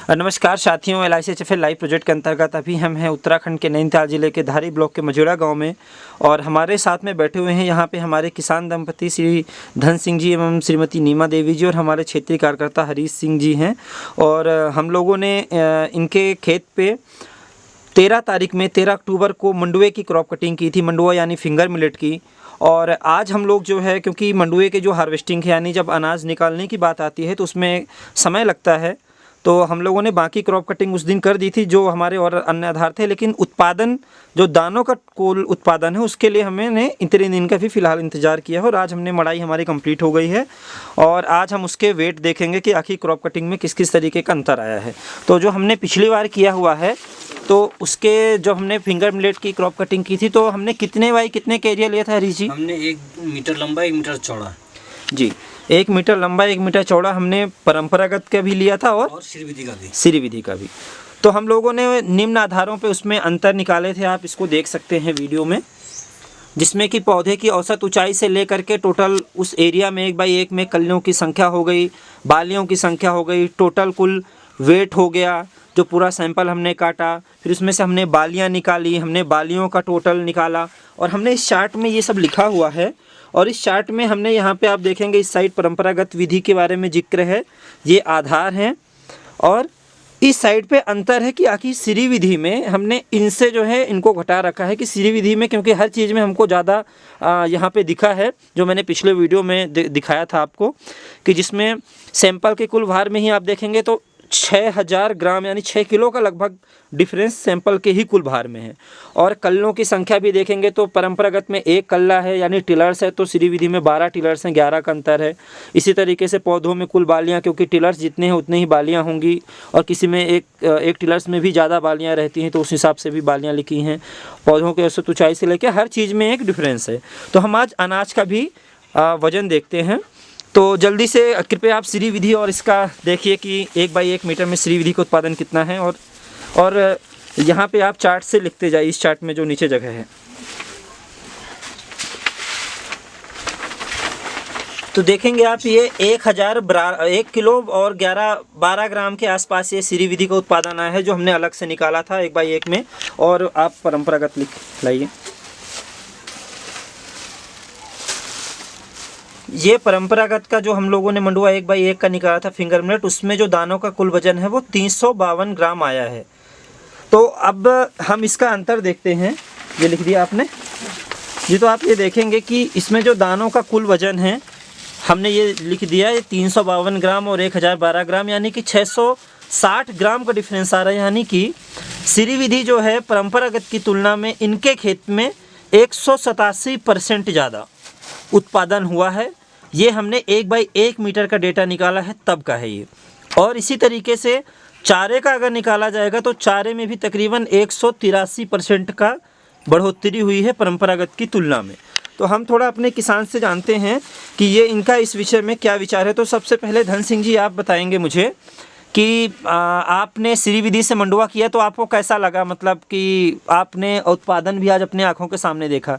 नमस्कार साथियों, LICHFL live project के अंतर्गत अभी हम हैं उत्तराखंड के नैनीताल जिले के धारी ब्लॉक के मझेड़ा गांव में और हमारे साथ में बैठे हुए हैं यहाँ पे हमारे किसान दंपति श्री धन सिंह जी एवं श्रीमती नीमा देवी जी और हमारे क्षेत्रीय कार्यकर्ता हरीश सिंह जी हैं। और हम लोगों ने इनके खेत पे 13 अक्टूबर को मंडुए की क्रॉप कटिंग की थी, मंडुआ यानी फिंगर मिलेट की। और आज हम लोग जो है, क्योंकि मंडुए के जो हार्वेस्टिंग है यानी जब अनाज निकालने की बात आती है तो उसमें समय लगता है, तो हम लोगों ने बाकी क्रॉप कटिंग उस दिन कर दी थी जो हमारे और अन्य आधार थे, लेकिन उत्पादन जो दानों का कुल उत्पादन है उसके लिए हमने इतने दिन का भी फ़िलहाल इंतज़ार किया है। और आज हमने मड़ाई हमारी कंप्लीट हो गई है और आज हम उसके वेट देखेंगे कि आखिर क्रॉप कटिंग में किस किस तरीके का अंतर आया है। तो जो हमने पिछली बार किया हुआ है तो उसके जो हमने फिंगर मिलेट की क्रॉप कटिंग की थी तो हमने कितने बाई कितने का एरिया लिया था हरीश जी? हमने 1 मीटर लंबा 1 मीटर चौड़ा जी, 1 मीटर लंबा 1 मीटर चौड़ा हमने परंपरागत का भी लिया था और श्री विधि का भी। तो हम लोगों ने निम्न आधारों पे उसमें अंतर निकाले थे, आप इसको देख सकते हैं वीडियो में, जिसमें कि पौधे की औसत ऊंचाई से लेकर के टोटल उस एरिया में 1 बाई 1 में कलियों की संख्या हो गई, बालियों की संख्या हो गई, टोटल कुल वेट हो गया, जो पूरा सैंपल हमने काटा, फिर उसमें से हमने बालियाँ निकाली, हमने बालियों का टोटल निकाला और हमने इस चार्ट में ये सब लिखा हुआ है। और इस चार्ट में हमने यहाँ पे आप देखेंगे इस साइड परंपरागत विधि के बारे में जिक्र है, ये आधार हैं, और इस साइड पे अंतर है कि आखिर श्री विधि में हमने इनसे जो है इनको घटा रखा है कि श्री विधि में, क्योंकि हर चीज़ में हमको ज़्यादा यहाँ पे दिखा है, जो मैंने पिछले वीडियो में दिखाया था आपको, कि जिसमें सैंपल के कुल भार में ही आप देखेंगे तो 6000 ग्राम यानी 6 किलो का लगभग डिफरेंस सैंपल के ही कुल भार में है। और कल्लों की संख्या भी देखेंगे तो परंपरागत में 1 कल्ला है यानी टिलर्स है, तो श्री विधि में 12 टिलर्स हैं, 11 का अंतर है। इसी तरीके से पौधों में कुल बालियां, क्योंकि टिलर्स जितने हैं उतने ही बालियां होंगी और किसी में एक टिलर्स में भी ज़्यादा बालियाँ रहती हैं तो उस हिसाब से भी बालियाँ लिखी हैं। पौधों के औसत ऊँचाई से लेकर हर चीज़ में एक डिफरेंस है। तो हम आज अनाज का भी वज़न देखते हैं। तो जल्दी से कृपया आप श्री विधि और इसका देखिए कि 1 बाई 1 मीटर में श्री विधि का उत्पादन कितना है, और यहाँ पे आप चार्ट से लिखते जाइए, इस चार्ट में जो नीचे जगह है। तो देखेंगे आप ये 1 किलो और 12 ग्राम के आसपास ये श्री विधि का उत्पादन आया है, जो हमने अलग से निकाला था 1 बाई 1 में। और आप परंपरागत लिख लाइए, ये परंपरागत का जो हम लोगों ने मंडुआ 1 बाई 1 का निकाला था फिंगर मिलेट, उसमें जो दानों का कुल वजन है वो 352 ग्राम आया है। तो अब हम इसका अंतर देखते हैं, ये लिख दिया आपने जी। तो आप ये देखेंगे कि इसमें जो दानों का कुल वजन है हमने ये लिख दिया है 352 ग्राम और 1012 ग्राम, यानी कि 660 ग्राम का डिफरेंस आ रहा है। यानी कि श्री विधि जो है परंपरागत की तुलना में इनके खेत में 187% ज़्यादा उत्पादन हुआ है। ये हमने 1 बाई 1 मीटर का डेटा निकाला है तब का है ये। और इसी तरीके से चारे का अगर निकाला जाएगा तो चारे में भी तकरीबन 183% का बढ़ोतरी हुई है परंपरागत की तुलना में। तो हम थोड़ा अपने किसान से जानते हैं कि ये इनका इस विषय में क्या विचार है। तो सबसे पहले धन सिंह जी आप बताएंगे मुझे कि आपने श्री विधि से मंडुआ किया तो आपको कैसा लगा, मतलब कि आपने उत्पादन भी आज अपने आँखों के सामने देखा।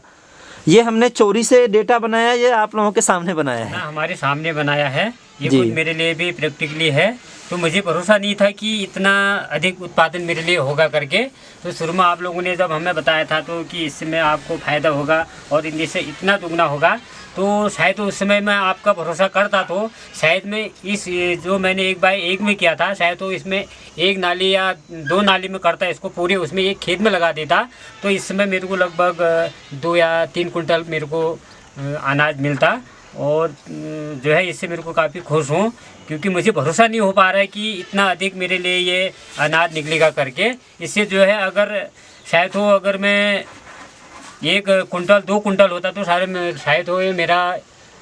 ये हमने चोरी से डेटा बनाया, ये आप लोगों के सामने बनाया है? हमारे सामने बनाया है ये, कुछ मेरे लिए भी प्रैक्टिकली है। तो मुझे भरोसा नहीं था कि इतना अधिक उत्पादन मेरे लिए होगा करके। तो शुरू में आप लोगों ने जब हमें बताया था तो कि इसमें आपको फ़ायदा होगा और इनसे इतना दुगना होगा, तो शायद उस समय मैं आपका भरोसा करता, तो शायद मैं इस जो मैंने 1 बाई 1 में किया था शायद तो इसमें 1 नाली या 2 नाली में करता, इसको पूरे उसमें एक खेत में लगा देता, तो इस समय मेरे को लगभग 2 या 3 कुंटल मेरे को अनाज मिलता। और जो है इससे मेरे को काफ़ी खुश हूँ, क्योंकि मुझे भरोसा नहीं हो पा रहा है कि इतना अधिक मेरे लिए ये अनाज निकलेगा करके। इससे जो है अगर शायद हो, अगर मैं 1 कुंटल 2 कुंटल होता तो शायद हो ये मेरा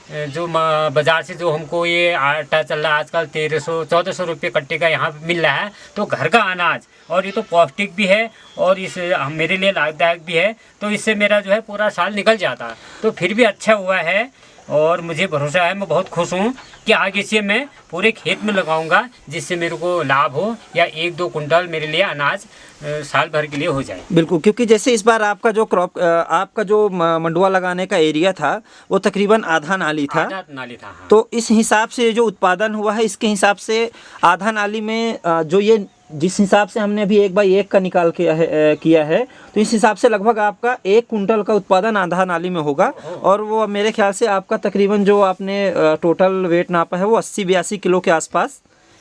जो बाज़ार से जो हमको ये आटा चल रहा है आजकल 1300-1400 रुपये कट्टे का यहाँ मिल रहा है, तो घर का अनाज, और ये तो पौष्टिक भी है और इस मेरे लिए लाभदायक भी है, तो इससे मेरा जो है पूरा साल निकल जाता। तो फिर भी अच्छा हुआ है और मुझे भरोसा है, मैं बहुत खुश हूँ कि आगे से मैं पूरे खेत में लगाऊंगा, जिससे मेरे को लाभ हो या 1-2 कुंटल मेरे लिए अनाज साल भर के लिए हो जाए। बिल्कुल, क्योंकि जैसे इस बार आपका जो आपका जो मंडुआ लगाने का एरिया था वो तकरीबन आधा नाली था। हाँ। तो इस हिसाब से जो उत्पादन हुआ है इसके हिसाब से आधा नाली में जो ये जिस हिसाब से हमने अभी 1/1 का निकाल के किया है, तो इस हिसाब से लगभग आपका 1 कुंटल का उत्पादन आधा नाली में होगा। और वो मेरे ख्याल से आपका तकरीबन जो आपने टोटल वेट नापा है वो 80-82 किलो के आसपास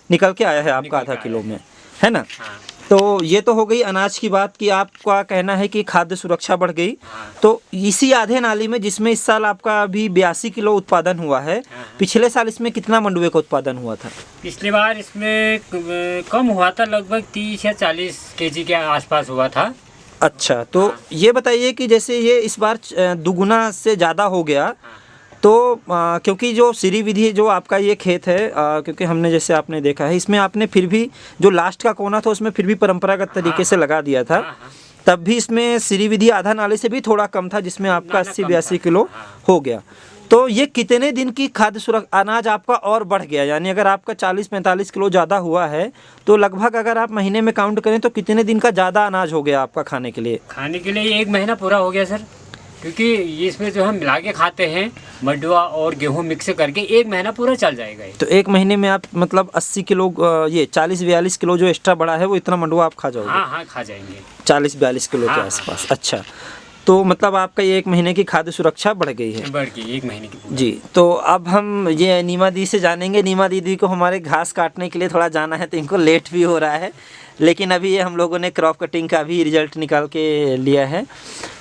निकल के आया है आपका आधा किलो में, है ना। हाँ। तो ये तो हो गई अनाज की बात कि आपका कहना है कि खाद्य सुरक्षा बढ़ गई। तो इसी आधे नाली में जिसमें इस साल आपका अभी 82 किलो उत्पादन हुआ है, पिछले साल इसमें कितना मंडुए का उत्पादन हुआ था? पिछली बार इसमें कम हुआ था, लगभग 30 या 40 केजी के आसपास हुआ था। अच्छा, तो ये बताइए कि जैसे ये इस बार दुगुना से ज़्यादा हो गया, तो क्योंकि जो सीरी विधि जो आपका ये खेत है, क्योंकि हमने जैसे आपने देखा है इसमें आपने फिर भी जो लास्ट का कोना था उसमें फिर भी परंपरागत तरीके से लगा दिया था, तब भी इसमें सीरी विधि आधा नाले से भी थोड़ा कम था, जिसमें आपका 80-82 किलो हो गया। तो ये कितने दिन की खाद्य सुरक्षा अनाज आपका और बढ़ गया? यानी अगर आपका 40-45 किलो ज़्यादा हुआ है तो लगभग अगर आप महीने में काउंट करें तो कितने दिन का ज़्यादा अनाज हो गया आपका खाने के लिए? खाने के लिए 1 महीना पूरा हो गया सर, क्योंकि इसमें जो हम मिला के खाते हैं मंडुआ और गेहूं मिक्स करके 1 महीना पूरा चल जाएगा ये। तो 1 महीने में आप मतलब 80 किलो, ये 40-42 किलो जो एक्स्ट्रा बढ़ा है वो इतना मंडुआ आप खा जाओगे? हाँ, खा जाएंगे 40-42 किलो के आसपास। अच्छा, तो मतलब आपका ये 1 महीने की खाद्य सुरक्षा बढ़ गई है? बढ़ गई 1 महीने की जी। तो अब हम ये नीमा दी से जानेंगे। नीमा दीदी को हमारे घास काटने के लिए थोड़ा जाना है, तो इनको लेट भी हो रहा है, लेकिन अभी ये हम लोगों ने क्रॉप कटिंग का भी रिजल्ट निकाल के लिया है।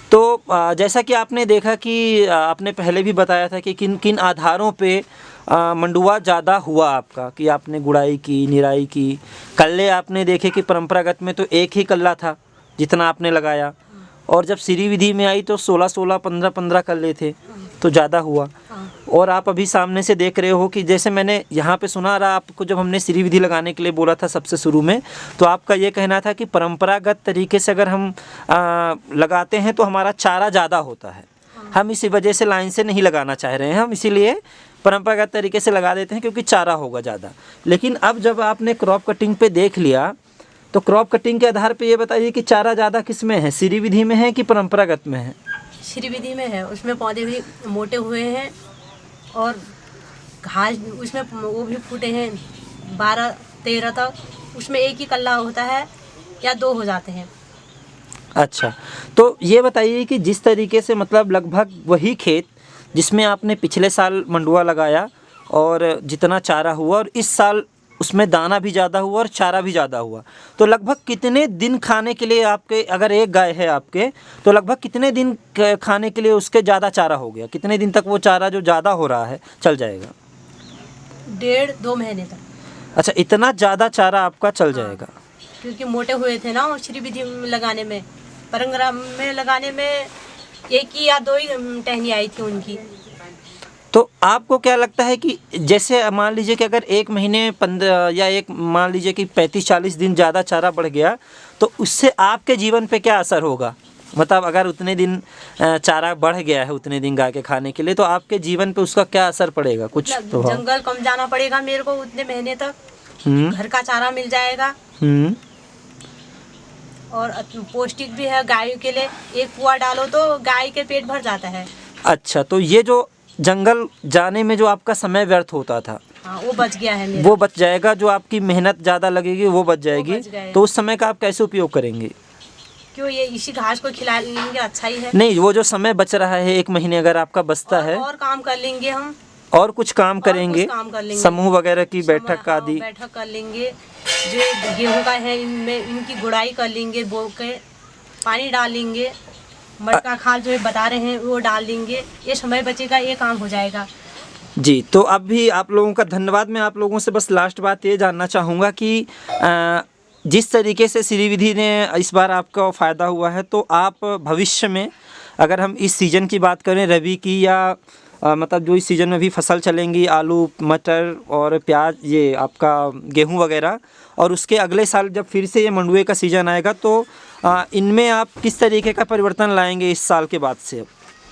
तो जैसा कि आपने देखा कि आपने पहले भी बताया था कि किन किन आधारों पे मंडुआ ज़्यादा हुआ आपका, कि आपने गुड़ाई की, निराई की, कल्ले आपने देखे कि परंपरागत में तो एक ही कल्ला था जितना आपने लगाया, और जब सीरी विधि में आई तो 16-16, 15-15 कल्ले थे, तो ज़्यादा हुआ। और आप अभी सामने से देख रहे हो कि जैसे मैंने यहाँ पे सुना रहा आपको, जब हमने सीरी विधि लगाने के लिए बोला था सबसे शुरू में, तो आपका ये कहना था कि परंपरागत तरीके से अगर हम लगाते हैं तो हमारा चारा ज़्यादा होता है, हम इसी वजह से लाइन से नहीं लगाना चाह रहे हैं, हम इसीलिए परंपरागत तरीके से लगा देते हैं क्योंकि चारा होगा ज़्यादा। लेकिन अब जब आपने क्रॉप कटिंग पे देख लिया, तो क्रॉप कटिंग के आधार पे ये बताइए कि चारा ज़्यादा किस में है, सीरी विधि में है कि परंपरागत में है? सीरी विधि में है, उसमें पौधे भी मोटे हुए हैं और घास उसमें वो भी फूटे हैं 12-13 तक, उसमें एक ही कल्ला होता है या 2 हो जाते हैं। अच्छा, तो ये बताइए कि जिस तरीके से मतलब लगभग वही खेत जिसमें आपने पिछले साल मंडुआ लगाया और जितना चारा हुआ, और इस साल उसमें दाना भी ज़्यादा हुआ और चारा भी ज़्यादा हुआ, तो लगभग कितने दिन खाने के लिए आपके, अगर एक गाय है आपके, तो लगभग कितने दिन खाने के लिए उसके ज़्यादा चारा हो गया? कितने दिन तक वो चारा जो ज़्यादा हो रहा है चल जाएगा? 1.5-2 महीने तक। अच्छा, इतना ज़्यादा चारा आपका चल जाएगा? क्योंकि मोटे हुए थे ना श्री विधि में लगाने में, परंपरा में लगाने में 1 ही या 2 ही टहनी आई थी उनकी। तो आपको क्या लगता है कि जैसे मान लीजिए कि अगर 1 महीने 15 या मान लीजिए कि 35-40 दिन ज़्यादा चारा बढ़ गया, तो उससे आपके जीवन पे क्या असर होगा? मतलब अगर उतने दिन चारा बढ़ गया है उतने दिन गाय के खाने के लिए, तो आपके जीवन पे उसका क्या असर पड़ेगा? कुछ तो जंगल कम जाना पड़ेगा मेरे को उतने महीने तक, घर का चारा मिल जाएगा और पौष्टिक भी है गायों के लिए। एक पुआ डालो तो गाय के पेट भर जाता है। अच्छा, तो ये जो जंगल जाने में जो आपका समय व्यर्थ होता था, हाँ, वो बच गया है मेरा। वो बच जाएगा, जो आपकी मेहनत ज़्यादा लगेगी वो बच जाएगी। तो उस समय का आप कैसे उपयोग करेंगे? क्यों, ये इसी घास को खिला लेंगे, अच्छा ही है। नहीं, वो जो समय बच रहा है 1 महीने अगर आपका बचता है, और काम कर लेंगे हम, और कुछ काम करेंगे, समूह वगैरह की बैठक आदि, बैठक कर लेंगे। जो गेहूं का है इनमें इनकी गुड़ाई कर लेंगे, बो के पानी डाल लेंगे, मटका खाल जो बता रहे हैं वो डाल देंगे, ये समय बचेगा, ये काम हो जाएगा। जी। तो अब भी आप लोगों का धन्यवाद। मैं आप लोगों से बस लास्ट बात ये जानना चाहूँगा कि जिस तरीके से सीरी विधि ने इस बार आपका फ़ायदा हुआ है, तो आप भविष्य में अगर हम इस सीज़न की बात करें रबी की, या मतलब जो इस सीज़न में भी फसल चलेंगी, आलू, मटर और प्याज, ये आपका गेहूं वगैरह, और उसके अगले साल जब फिर से ये मंडुए का सीज़न आएगा, तो इनमें आप किस तरीके का परिवर्तन लाएंगे इस साल के बाद से?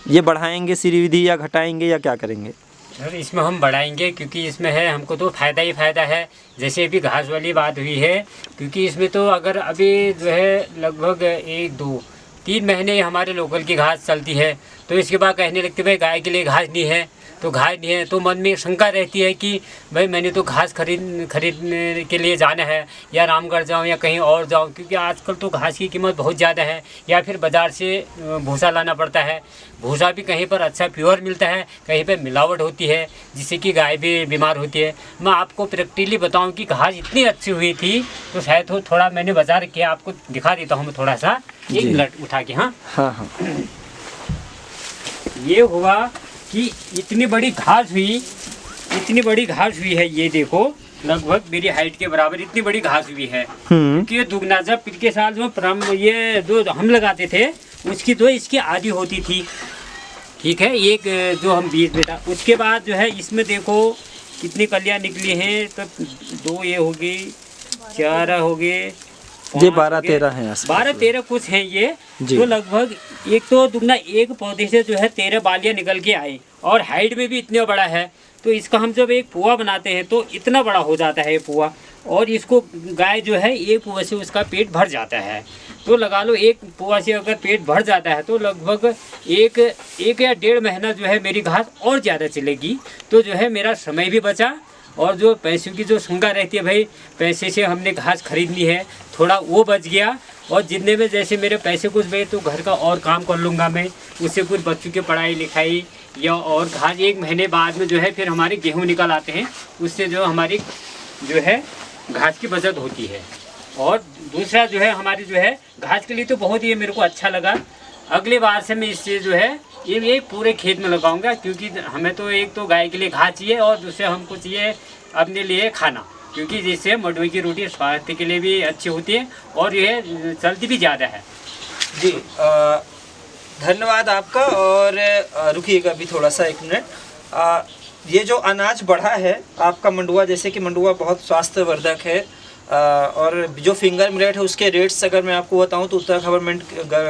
ये बढ़ाएंगे सीरी विधि या घटाएंगे या क्या करेंगे? सर, इसमें हम बढ़ाएंगे, क्योंकि इसमें है हमको तो फ़ायदा ही फ़ायदा है। जैसे अभी घास वाली बात हुई है, क्योंकि इसमें तो अगर अभी जो है लगभग 1-2-3 महीने हमारे लोकल की घास चलती है, तो इसके बाद कहने लगते भाई गाय के लिए घास नहीं है, तो घास नहीं है, तो मन में शंका रहती है कि भाई मैंने तो घास खरीदने के लिए जाना है, या रामगढ़ जाऊं या कहीं और जाऊं, क्योंकि आजकल तो घास की कीमत बहुत ज़्यादा है, या फिर बाज़ार से भूसा लाना पड़ता है। भूसा भी कहीं पर अच्छा प्योर मिलता है, कहीं पर मिलावट होती है, जिससे कि गाय भी बीमार होती है। मैं आपको प्रैक्टिकली बताऊं कि घास इतनी अच्छी हुई थी, तो शायद थोड़ा मैंने बाजार किया, आपको दिखा देता हूँ मैं थोड़ा सा, एक मिनट उठा के। हाँ हाँ, ये हुआ कि इतनी बड़ी घास हुई है, ये देखो लगभग मेरी हाइट के बराबर इतनी बड़ी घास हुई है। क्योंकि ये दुगना, जब पिछले साल ये जो हम लगाते थे उसकी तो इसकी आधी होती थी, ठीक है, एक जो हम बीज में था। उसके बाद जो है इसमें देखो कितनी कलियां निकली हैं, तो 2 ये हो गई, 4 हो गए, ये 12-13 हैं, 12-13 कुछ हैं ये। तो लगभग एक तो दुगना एक पौधे से जो है 13 बालियां निकल के आई, और हाइट में भी इतना बड़ा है। तो इसका हम जब एक पुआ बनाते हैं तो इतना बड़ा हो जाता है ये पुआ, और इसको गाय जो है एक पुआ से उसका पेट भर जाता है। तो लगा लो एक पुआ से अगर पेट भर जाता है तो लगभग एक या 1.5 महीना जो है मेरी घास और ज़्यादा चलेगी। तो जो है मेरा समय भी बचा, और जो पैसों की जो शंका रहती है, भाई पैसे से हमने घास खरीदनी है, थोड़ा वो बच गया। और जितने में जैसे मेरे पैसे कुछ बचे तो घर का और काम कर लूँगा मैं, उससे कुछ बच्चों की पढ़ाई लिखाई, या और घास 1 महीने बाद में जो है फिर हमारे गेहूँ निकल आते हैं, उससे जो हमारी जो है घास की बचत होती है। और दूसरा जो है हमारी जो है घास के लिए तो बहुत ही मेरे को अच्छा लगा। अगले बार से मैं इससे जो है ये पूरे खेत में लगाऊंगा, क्योंकि हमें तो एक तो गाय के लिए घास चाहिए, और दूसरे हमको चाहिए अपने लिए खाना, क्योंकि जिससे मडवे की रोटी स्वास्थ्य के लिए भी अच्छी होती है, और यह चलती भी ज़्यादा है। जी धन्यवाद आपका। और रुकिएगा भी थोड़ा सा 1 मिनट। ये जो अनाज बढ़ा है आपका मंडुआ, जैसे कि मंडुआ बहुत स्वास्थ्यवर्धक है, और जो फिंगर मिलेट है उसके रेट्स अगर मैं आपको बताऊं तो उत्तर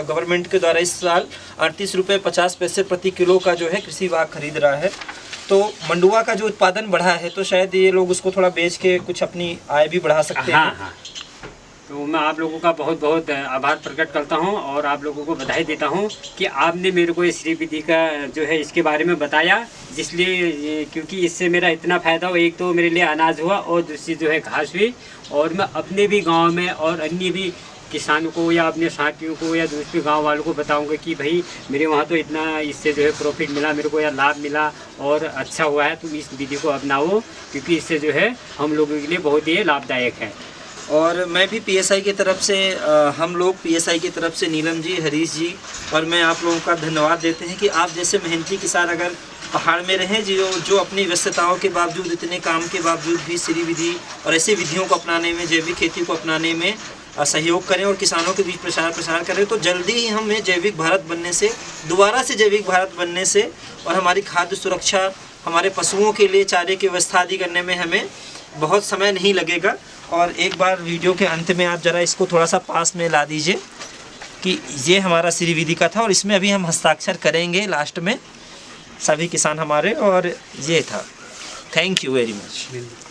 गवर्नमेंट के द्वारा इस साल 38 रुपये 50 पैसे प्रति किलो का जो है कृषि विभाग खरीद रहा है। तो मंडुआ का जो उत्पादन बढ़ा है, तो शायद ये लोग उसको थोड़ा बेच के कुछ अपनी आय भी बढ़ा सकते हैं। हाँ। तो मैं आप लोगों का बहुत बहुत आभार प्रकट करता हूं, और आप लोगों को बधाई देता हूं कि आपने मेरे को इस श्री विधि का जो है इसके बारे में बताया, जिसलिए क्योंकि इससे मेरा इतना फ़ायदा हो, एक तो मेरे लिए अनाज हुआ, और दूसरी जो है घास हुई। और मैं अपने भी गांव में और अन्य भी किसानों को या अपने साथियों को या दूसरे गांव वालों को बताऊंगा कि भाई मेरे वहाँ तो इतना इससे जो है प्रॉफिट मिला मेरे को, या लाभ मिला और अच्छा हुआ है, तुम इस विधि को अपनाओ, क्योंकि इससे जो है हम लोगों के लिए बहुत ही लाभदायक है। और मैं भी पीएसआई की तरफ से हम लोग पीएसआई की तरफ से नीलम जी, हरीश जी और मैं आप लोगों का धन्यवाद देते हैं कि आप जैसे मेहनती किसान अगर पहाड़ में रहें, जो अपनी व्यस्तताओं के बावजूद, इतने काम के बावजूद भी श्री विधि और ऐसी विधियों को अपनाने में, जैविक खेती को अपनाने में सहयोग करें और किसानों के बीच प्रसार करें, तो जल्दी ही हमें जैविक भारत बनने से, दोबारा से जैविक भारत बनने से, और हमारी खाद्य सुरक्षा, हमारे पशुओं के लिए चारे की व्यवस्था आदि करने में हमें बहुत समय नहीं लगेगा। और एक बार वीडियो के अंत में आप ज़रा इसको थोड़ा सा पास में ला दीजिए कि ये हमारा श्री विधि का था, और इसमें अभी हम हस्ताक्षर करेंगे लास्ट में सभी किसान हमारे, और ये था। Thank you very much.